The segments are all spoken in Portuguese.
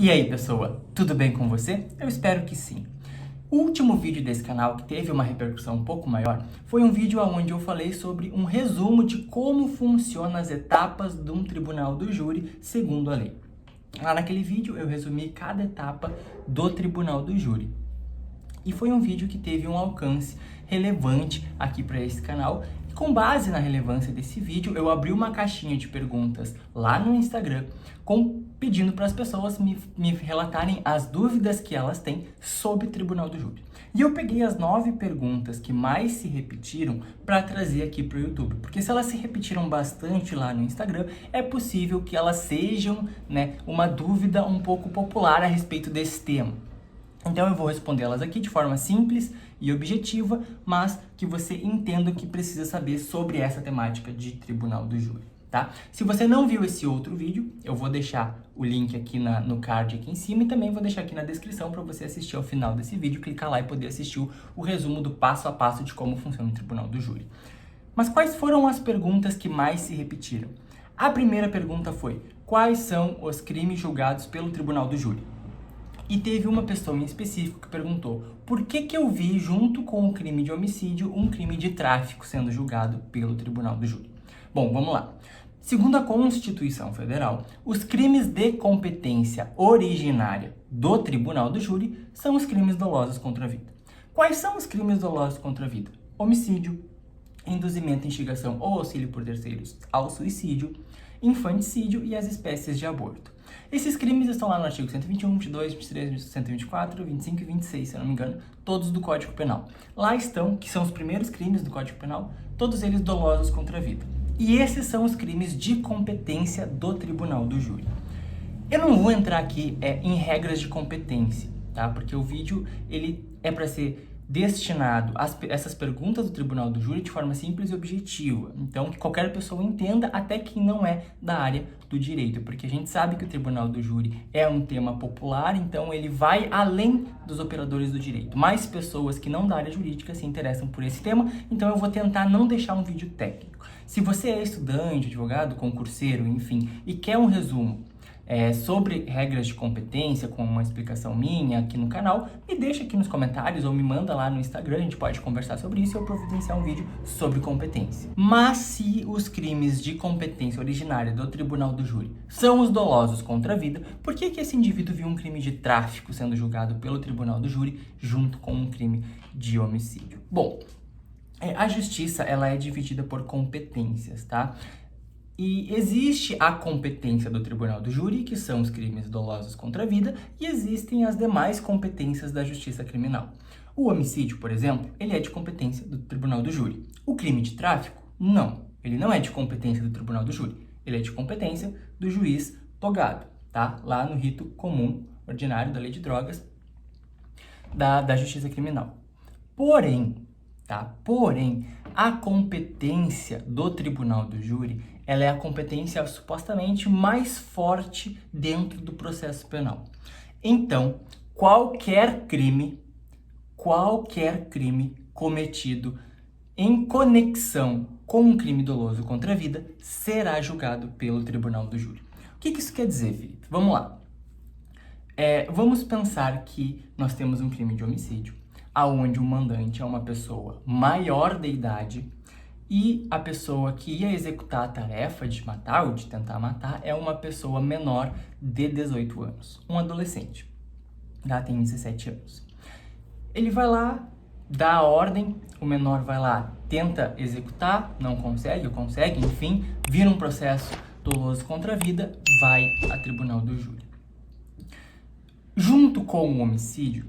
E aí, pessoa, tudo bem com você? Eu espero que sim. O último vídeo desse canal, que teve uma repercussão um pouco maior, foi um vídeo onde eu falei sobre um resumo de como funcionam as etapas de um tribunal do júri segundo a lei. Lá naquele vídeo eu resumi cada etapa do tribunal do júri. E foi um vídeo que teve um alcance relevante aqui para esse canal. E com base na relevância desse vídeo, eu abri uma caixinha de perguntas lá no Instagram, pedindo para as pessoas me relatarem as dúvidas que elas têm sobre o Tribunal do Júri. E eu peguei as 9 perguntas que mais se repetiram para trazer aqui para o YouTube. Porque se elas se repetiram bastante lá no Instagram, é possível que elas sejam, uma dúvida um pouco popular a respeito desse tema. Então eu vou respondê-las aqui de forma simples e objetiva, mas que você entenda o que precisa saber sobre essa temática de Tribunal do Júri, tá? Se você não viu esse outro vídeo, eu vou deixar o link aqui no card aqui em cima e também vou deixar aqui na descrição para você assistir ao final desse vídeo, clicar lá e poder assistir o resumo do passo a passo de como funciona o Tribunal do Júri. Mas quais foram as perguntas que mais se repetiram? A primeira pergunta foi: quais são os crimes julgados pelo Tribunal do Júri? E teve uma pessoa em específico que perguntou: por que eu vi, junto com o crime de homicídio, um crime de tráfico sendo julgado pelo Tribunal do Júri? Bom, vamos lá. Segundo a Constituição Federal, os crimes de competência originária do Tribunal do Júri são os crimes dolosos contra a vida. Quais são os crimes dolosos contra a vida? Homicídio, induzimento, instigação ou auxílio por terceiros ao suicídio, infanticídio e as espécies de aborto. Esses crimes estão lá no artigo 121, 22, 23, 124, 25 e 26, se eu não me engano, todos do Código Penal. Lá estão, que são os primeiros crimes do Código Penal, todos eles dolosos contra a vida. E esses são os crimes de competência do Tribunal do Júri. Eu não vou entrar aqui em regras de competência, tá? Porque o vídeo ele é para ser destinado a essas perguntas do Tribunal do Júri de forma simples e objetiva. Então, que qualquer pessoa entenda, até quem não é da área do direito, porque a gente sabe que o Tribunal do Júri é um tema popular, então ele vai além dos operadores do direito. Mais pessoas que não da área jurídica se interessam por esse tema, então eu vou tentar não deixar um vídeo técnico. Se você é estudante, advogado, concurseiro, enfim, e quer um resumo sobre regras de competência, com uma explicação minha aqui no canal, me deixa aqui nos comentários ou me manda lá no Instagram, a gente pode conversar sobre isso e eu providenciar um vídeo sobre competência. Mas se os crimes de competência originária do Tribunal do Júri são os dolosos contra a vida, por que esse indivíduo viu um crime de tráfico sendo julgado pelo Tribunal do Júri junto com um crime de homicídio? Bom, a justiça ela é dividida por competências, tá? E existe a competência do Tribunal do Júri, que são os crimes dolosos contra a vida, e existem as demais competências da justiça criminal. O homicídio, por exemplo, ele é de competência do Tribunal do Júri. O crime de tráfico, não. Ele não é de competência do Tribunal do Júri. Ele é de competência do juiz togado, tá? Lá no rito comum, ordinário da lei de drogas, da justiça criminal. Porém, a competência do Tribunal do Júri, ela é a competência supostamente mais forte dentro do processo penal. Então, qualquer crime cometido em conexão com um crime doloso contra a vida será julgado pelo Tribunal do Júri. O que isso quer dizer, Felipe? Vamos lá. Vamos pensar que nós temos um crime de homicídio, aonde o mandante é uma pessoa maior de idade e a pessoa que ia executar a tarefa de matar ou de tentar matar é uma pessoa menor de 18 anos, um adolescente, já tem 17 anos. Ele vai lá, dá a ordem, o menor vai lá, tenta executar, não consegue, ou consegue, enfim, vira um processo doloso contra a vida, vai a Tribunal do Júri. Junto com o homicídio,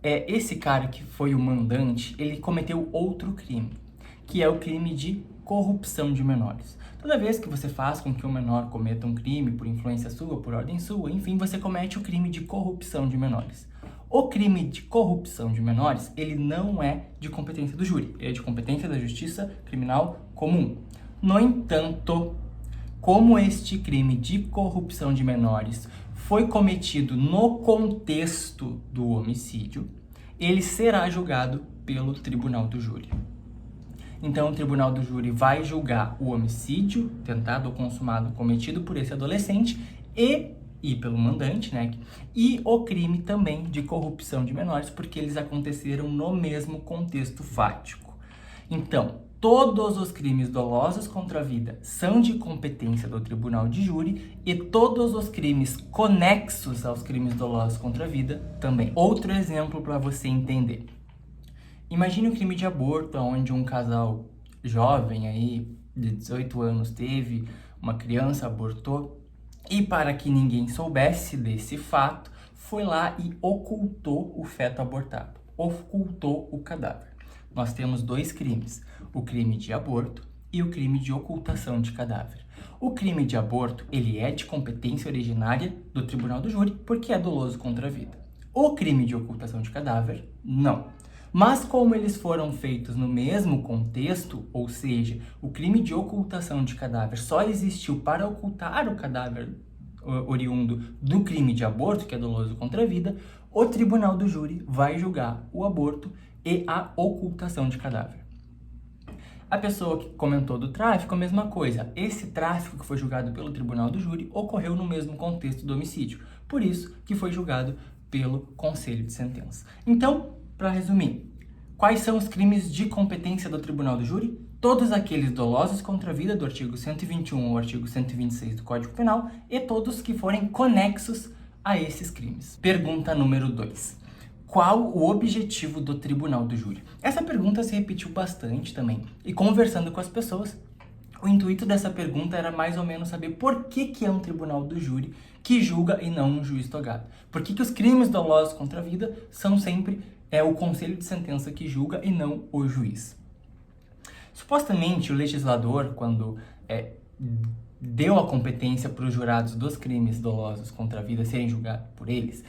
esse cara que foi o mandante, ele cometeu outro crime, que é o crime de corrupção de menores. Toda vez que você faz com que o menor cometa um crime por influência sua, por ordem sua, enfim, você comete o crime de corrupção de menores. O crime de corrupção de menores, ele não é de competência do júri, ele é de competência da justiça criminal comum. No entanto, como este crime de corrupção de menores foi cometido no contexto do homicídio, ele será julgado pelo Tribunal do Júri. Então, o Tribunal do Júri vai julgar o homicídio tentado ou consumado cometido por esse adolescente e e pelo mandante, né? E o crime também de corrupção de menores, porque eles aconteceram no mesmo contexto fático. Então, todos os crimes dolosos contra a vida são de competência do tribunal de júri e todos os crimes conexos aos crimes dolosos contra a vida também. Outro exemplo para você entender. Imagine o crime de aborto, onde um casal jovem aí, de 18 anos, teve uma criança, abortou, e para que ninguém soubesse desse fato, foi lá e ocultou o feto abortado, ocultou o cadáver. Nós temos dois crimes, o crime de aborto e o crime de ocultação de cadáver. O crime de aborto, ele é de competência originária do tribunal do júri, porque é doloso contra a vida. O crime de ocultação de cadáver, não. Mas como eles foram feitos no mesmo contexto, ou seja, o crime de ocultação de cadáver só existiu para ocultar o cadáver oriundo do crime de aborto, que é doloso contra a vida, o tribunal do júri vai julgar o aborto e a ocultação de cadáver. A pessoa que comentou do tráfico, a mesma coisa. Esse tráfico que foi julgado pelo tribunal do júri ocorreu no mesmo contexto do homicídio, por isso que foi julgado pelo conselho de sentença. Então, para resumir, quais são os crimes de competência do tribunal do júri? Todos aqueles dolosos contra a vida do artigo 121 ou artigo 126 do Código Penal e todos que forem conexos a esses crimes. Pergunta número 2. Qual o objetivo do tribunal do júri? Essa pergunta se repetiu bastante também. E conversando com as pessoas, o intuito dessa pergunta era mais ou menos saber por que é um tribunal do júri que julga e não um juiz togado. Por que os crimes dolosos contra a vida são sempre o conselho de sentença que julga e não o juiz. Supostamente, o legislador, quando deu a competência para os jurados dos crimes dolosos contra a vida serem julgados por eles,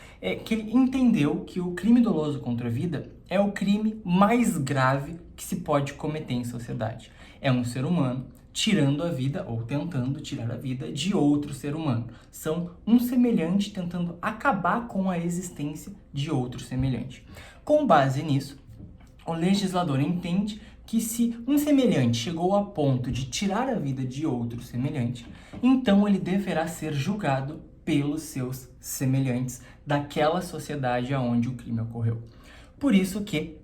que ele entendeu que o crime doloso contra a vida é o crime mais grave que se pode cometer em sociedade. É um ser humano tirando a vida, ou tentando tirar a vida, de outro ser humano. São um semelhante tentando acabar com a existência de outro semelhante. Com base nisso, o legislador entende que se um semelhante chegou a ponto de tirar a vida de outro semelhante, então ele deverá ser julgado pelos seus semelhantes daquela sociedade onde o crime ocorreu. Por isso que,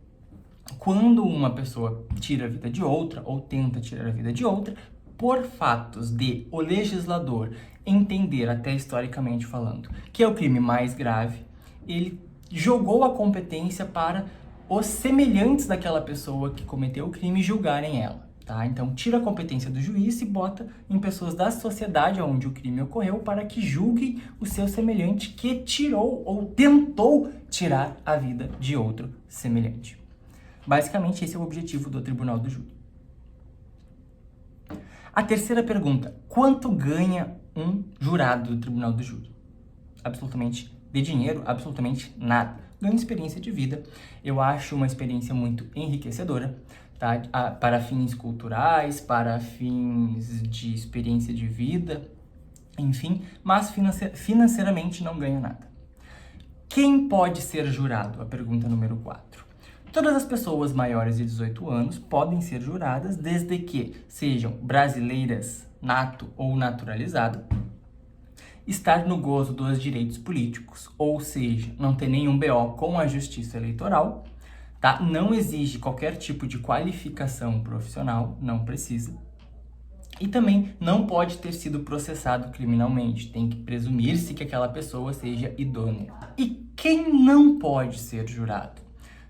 quando uma pessoa tira a vida de outra ou tenta tirar a vida de outra, por fatos de o legislador entender, até historicamente falando, que é o crime mais grave, ele jogou a competência para os semelhantes daquela pessoa que cometeu o crime julgarem ela, tá? Então, tira a competência do juiz e bota em pessoas da sociedade onde o crime ocorreu para que julguem o seu semelhante que tirou ou tentou tirar a vida de outro semelhante. Basicamente, esse é o objetivo do tribunal do júri. A terceira pergunta: quanto ganha um jurado do tribunal do júri? Absolutamente de dinheiro, absolutamente nada. Ganha experiência de vida. Eu acho uma experiência muito enriquecedora, tá? Para fins culturais, para fins de experiência de vida, enfim, mas financeiramente não ganha nada. Quem pode ser jurado? A pergunta número 4. Todas as pessoas maiores de 18 anos podem ser juradas desde que sejam brasileiras, nato ou naturalizado, estar no gozo dos direitos políticos, ou seja, não ter nenhum BO com a justiça eleitoral, tá? Não exige qualquer tipo de qualificação profissional, não precisa. E também não pode ter sido processado criminalmente, tem que presumir-se que aquela pessoa seja idônea. E quem não pode ser jurado?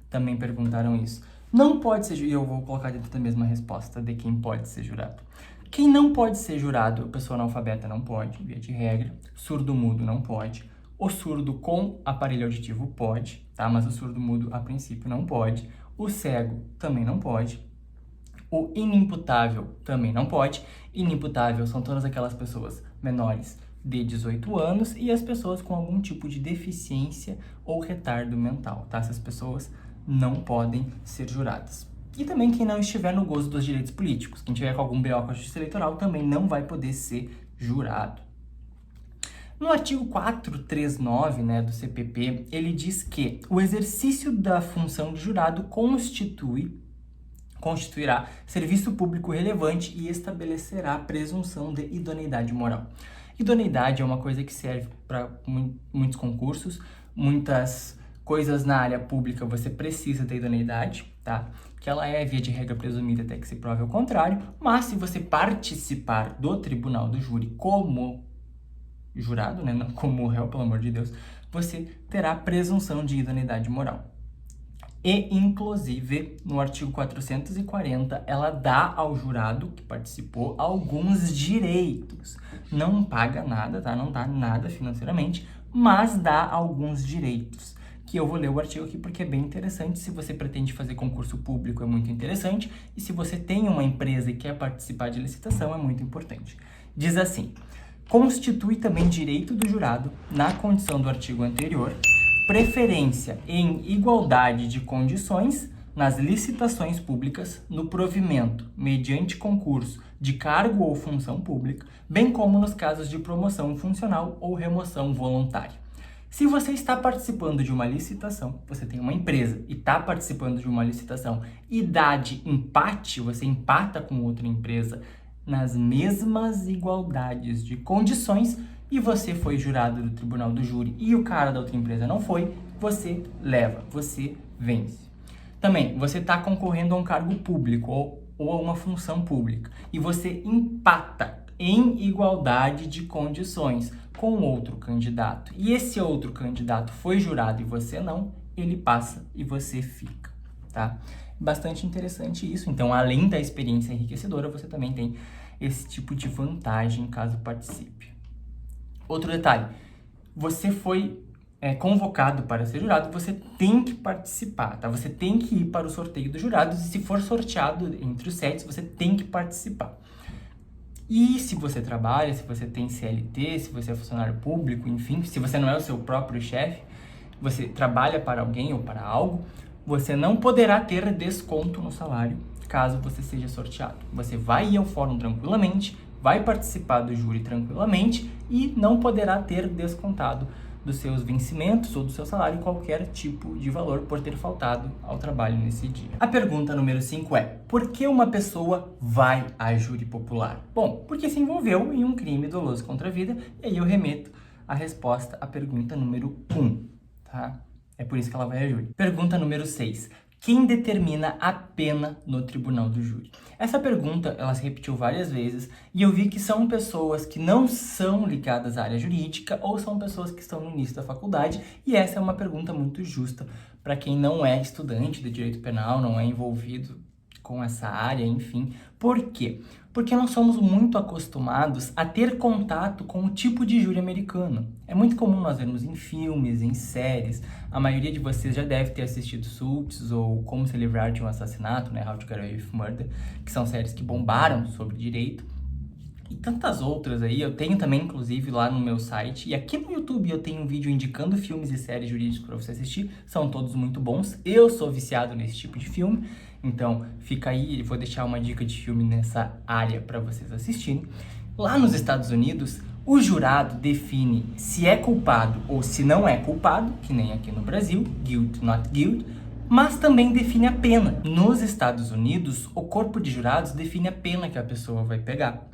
Também perguntaram isso. Não pode ser, e eu vou colocar dentro da mesma resposta de quem pode ser jurado. Quem não pode ser jurado, a pessoa analfabeta não pode, via de regra. Surdo-mudo não pode. O surdo com aparelho auditivo pode, tá? Mas o surdo-mudo, a princípio, não pode. O cego também não pode. O inimputável também não pode. Inimputável são todas aquelas pessoas menores de 18 anos e as pessoas com algum tipo de deficiência ou retardo mental, tá? Essas pessoas não podem ser juradas. E também quem não estiver no gozo dos direitos políticos, quem tiver com algum BO com a justiça eleitoral também não vai poder ser jurado. No artigo 439, né, do CPP, ele diz que o exercício da função de jurado constituirá serviço público relevante e estabelecerá a presunção de idoneidade moral. Idoneidade é uma coisa que serve para muitos concursos, muitas coisas na área pública você precisa ter idoneidade, tá? Que ela é, via de regra, presumida até que se prove o contrário, mas se você participar do tribunal do júri como jurado, né, não como réu, pelo amor de Deus, você terá presunção de idoneidade moral. E, inclusive, no artigo 440, ela dá ao jurado que participou alguns direitos. Não paga nada, tá? Não dá nada financeiramente, mas dá alguns direitos. Que eu vou ler o artigo aqui porque é bem interessante. Se você pretende fazer concurso público, é muito interessante. E se você tem uma empresa e quer participar de licitação, é muito importante. Diz assim: constitui também direito do jurado, na condição do artigo anterior, preferência em igualdade de condições nas licitações públicas, no provimento, mediante concurso, de cargo ou função pública, bem como nos casos de promoção funcional ou remoção voluntária. Se você está participando de uma licitação, você tem uma empresa e está participando de uma licitação e dá de empate, você empata com outra empresa nas mesmas igualdades de condições, e você foi jurado do tribunal do júri e o cara da outra empresa não foi, você leva, você vence. Também, você está concorrendo a um cargo público ou a uma função pública e você empata em igualdade de condições com outro candidato. E esse outro candidato foi jurado e você não, ele passa e você fica, tá? Bastante interessante isso. Então, além da experiência enriquecedora, você também tem esse tipo de vantagem caso participe. Outro detalhe, você foi convocado para ser jurado, você tem que participar, tá? Você tem que ir para o sorteio dos jurados e se for sorteado entre os 7, você tem que participar. E se você trabalha, se você tem CLT, se você é funcionário público, enfim, se você não é o seu próprio chefe, você trabalha para alguém ou para algo, você não poderá ter desconto no salário caso você seja sorteado. Você vai ir ao fórum tranquilamente, vai participar do júri tranquilamente e não poderá ter descontado dos seus vencimentos ou do seu salário qualquer tipo de valor por ter faltado ao trabalho nesse dia. A pergunta número 5 é: por que uma pessoa vai a júri popular? Bom, porque se envolveu em um crime doloso contra a vida, e aí eu remeto a resposta à pergunta número 1, tá? É por isso que ela vai a júri. Pergunta número 6. Quem determina a pena no tribunal do júri? Essa pergunta, ela se repetiu várias vezes e eu vi que são pessoas que não são ligadas à área jurídica ou são pessoas que estão no início da faculdade, e essa é uma pergunta muito justa para quem não é estudante de direito penal, não é envolvido com essa área, enfim. Por quê? Porque nós somos muito acostumados a ter contato com o tipo de júri americano. É muito comum nós vermos em filmes, em séries. A maioria de vocês já deve ter assistido Suits ou Como Se Livrar de um Assassinato, né? How to Get Away with Murder, que são séries que bombaram sobre direito. E tantas outras aí, eu tenho também, inclusive, lá no meu site. E aqui no YouTube eu tenho um vídeo indicando filmes e séries jurídicos para você assistir. São todos muito bons. Eu sou viciado nesse tipo de filme. Então, fica aí, vou deixar uma dica de filme nessa área para vocês assistirem. Lá nos Estados Unidos, o jurado define se é culpado ou se não é culpado, que nem aqui no Brasil, guilt, not guilt, mas também define a pena. Nos Estados Unidos, o corpo de jurados define a pena que a pessoa vai pegar.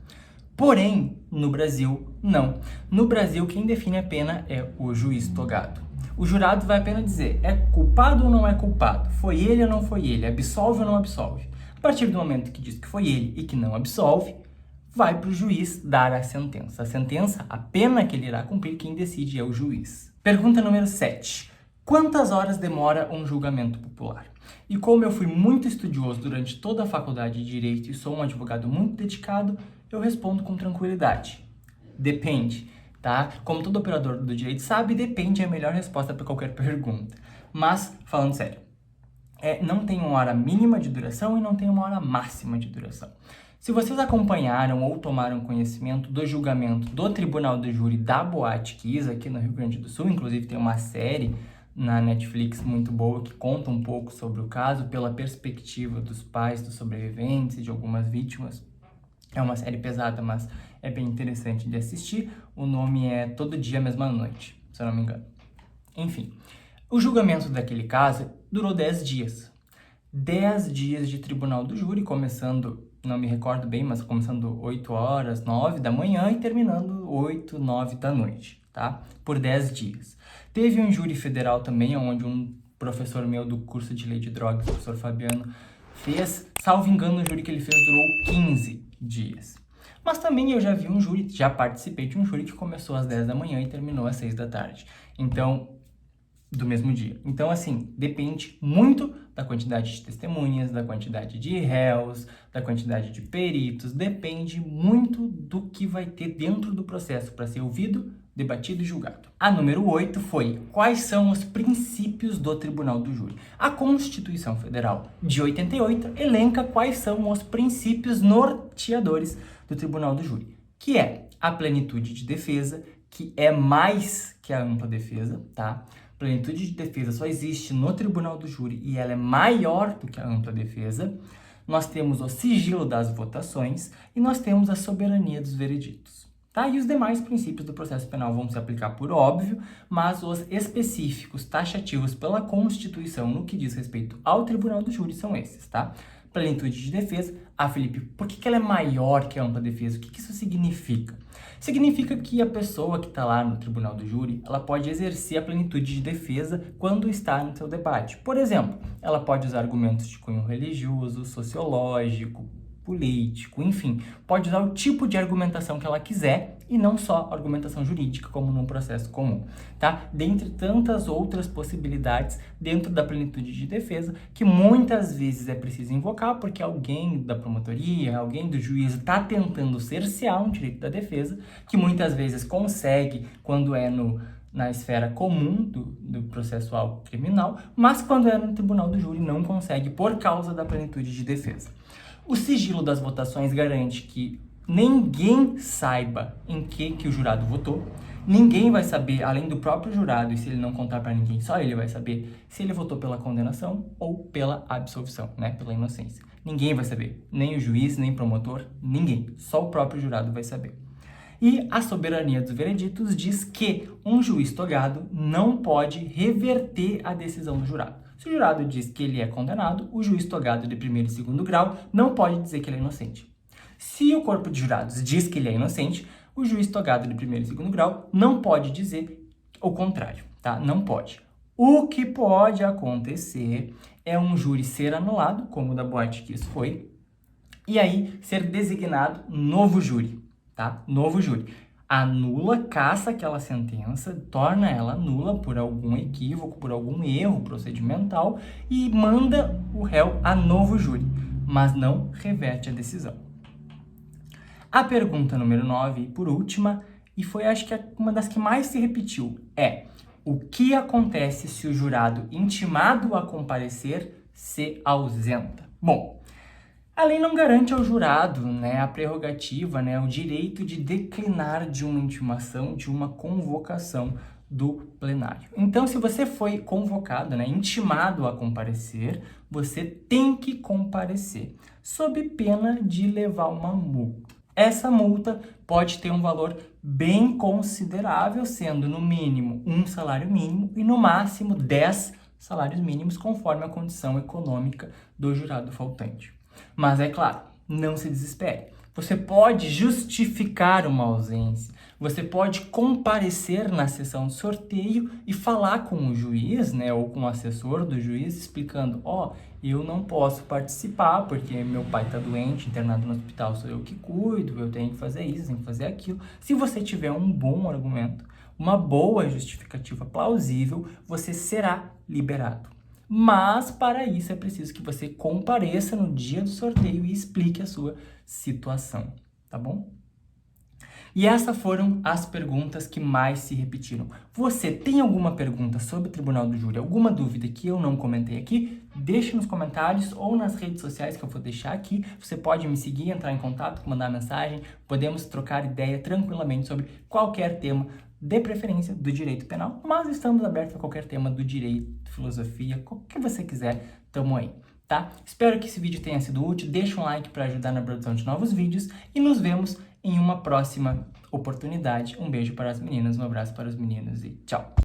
Porém, no Brasil, não. No Brasil, quem define a pena é o juiz togado. O jurado vai apenas dizer, é culpado ou não é culpado? Foi ele ou não foi ele? Absolve ou não absolve? A partir do momento que diz que foi ele e que não absolve, vai para o juiz dar a sentença. A sentença, a pena que ele irá cumprir, quem decide é o juiz. Pergunta número 7. Quantas horas demora um julgamento popular? E como eu fui muito estudioso durante toda a faculdade de Direito e sou um advogado muito dedicado, eu respondo com tranquilidade. Depende, tá? Como todo operador do direito sabe, depende é a melhor resposta para qualquer pergunta. Mas, falando sério, não tem uma hora mínima de duração e não tem uma hora máxima de duração. Se vocês acompanharam ou tomaram conhecimento do julgamento do Tribunal do Júri da Boate Kiss aqui no Rio Grande do Sul, inclusive tem uma série na Netflix muito boa que conta um pouco sobre o caso pela perspectiva dos pais dos sobreviventes e de algumas vítimas. É uma série pesada, mas é bem interessante de assistir. O nome é Todo Dia, Mesma Noite, se eu não me engano. Enfim, o julgamento daquele caso durou 10 dias. 10 dias de tribunal do júri, começando não me recordo bem, mas começando 8 horas, 9 da manhã e terminando 8, 9 da noite, tá? Por 10 dias. Teve um júri federal também, onde um professor meu do curso de Lei de Drogas, o professor Fabiano, fez, salvo engano, o júri que ele fez durou 15 dias. Mas também eu já vi um júri, já participei de um júri que começou às 10 da manhã e terminou às 6 da tarde. Então, do mesmo dia. Então, assim, depende muito da quantidade de testemunhas, da quantidade de réus, da quantidade de peritos, depende muito do que vai ter dentro do processo para ser ouvido, debatido e julgado. A número 8 foi: quais são os princípios do Tribunal do Júri? A Constituição Federal de 88 elenca quais são os princípios norteadores do Tribunal do Júri, que é a plenitude de defesa, que é mais que a ampla defesa, tá? Plenitude de defesa só existe no Tribunal do Júri e ela é maior do que a ampla defesa. Nós temos o sigilo das votações e nós temos a soberania dos vereditos, tá? E os demais princípios do processo penal vão se aplicar por óbvio, mas os específicos taxativos pela Constituição no que diz respeito ao Tribunal do Júri são esses, tá? Plenitude de defesa. Ah, Felipe, por que ela é maior que a ampla defesa? O que isso significa? Significa que a pessoa que está lá no Tribunal do Júri, ela pode exercer a plenitude de defesa quando está no seu debate. Por exemplo, ela pode usar argumentos de cunho religioso, sociológico, político, enfim, pode usar o tipo de argumentação que ela quiser e não só argumentação jurídica, como num processo comum, tá? Dentre tantas outras possibilidades dentro da plenitude de defesa, que muitas vezes é preciso invocar porque alguém da promotoria, alguém do juízo está tentando cercear um direito da defesa, que muitas vezes consegue quando é na esfera comum do processual criminal, mas quando é no Tribunal do Júri não consegue por causa da plenitude de defesa. O sigilo das votações garante que ninguém saiba em que o jurado votou. Ninguém vai saber, além do próprio jurado, e se ele não contar para ninguém, só ele vai saber se ele votou pela condenação ou pela absolvição, né? Pela inocência. Ninguém vai saber, nem o juiz, nem o promotor, ninguém. Só o próprio jurado vai saber. E a soberania dos vereditos diz que um juiz togado não pode reverter a decisão do jurado. Se o jurado diz que ele é condenado, o juiz togado de primeiro e segundo grau não pode dizer que ele é inocente. Se o corpo de jurados diz que ele é inocente, o juiz togado de primeiro e segundo grau não pode dizer o contrário, tá? Não pode. O que pode acontecer é um júri ser anulado, como o da Boate Kiss foi, e aí ser designado novo júri, tá? Novo júri. Anula, caça aquela sentença, torna ela nula por algum equívoco, por algum erro procedimental e manda o réu a novo júri, mas não reverte a decisão. A pergunta número 9, e por última, e foi acho que uma das que mais se repetiu, é: o que acontece se o jurado intimado a comparecer se ausenta? Bom, a lei não garante ao jurado, né, a prerrogativa, né, o direito de declinar de uma intimação, de uma convocação do plenário. Então, se você foi convocado, né, intimado a comparecer, você tem que comparecer, sob pena de levar uma multa. Essa multa pode ter um valor bem considerável, sendo no mínimo um salário mínimo e no máximo 10 salários mínimos, conforme a condição econômica do jurado faltante. Mas é claro, não se desespere. Você pode justificar uma ausência, você pode comparecer na sessão de sorteio e falar com o juiz, né, ou com o assessor do juiz, explicando: eu não posso participar porque meu pai está doente, internado no hospital, sou eu que cuido, eu tenho que fazer isso, tenho que fazer aquilo. Se você tiver um bom argumento, uma boa justificativa plausível, você será liberado. Mas, para isso, é preciso que você compareça no dia do sorteio e explique a sua situação, tá bom? E essas foram as perguntas que mais se repetiram. Você tem alguma pergunta sobre o Tribunal do Júri, alguma dúvida que eu não comentei aqui? Deixe nos comentários ou nas redes sociais que eu vou deixar aqui. Você pode me seguir, entrar em contato, mandar mensagem. Podemos trocar ideia tranquilamente sobre qualquer tema, de preferência do direito penal, mas estamos abertos a qualquer tema do direito, filosofia, o que você quiser, tamo aí, tá? Espero que esse vídeo tenha sido útil, deixa um like para ajudar na produção de novos vídeos e nos vemos em uma próxima oportunidade. Um beijo para as meninas, um abraço para os meninos e tchau!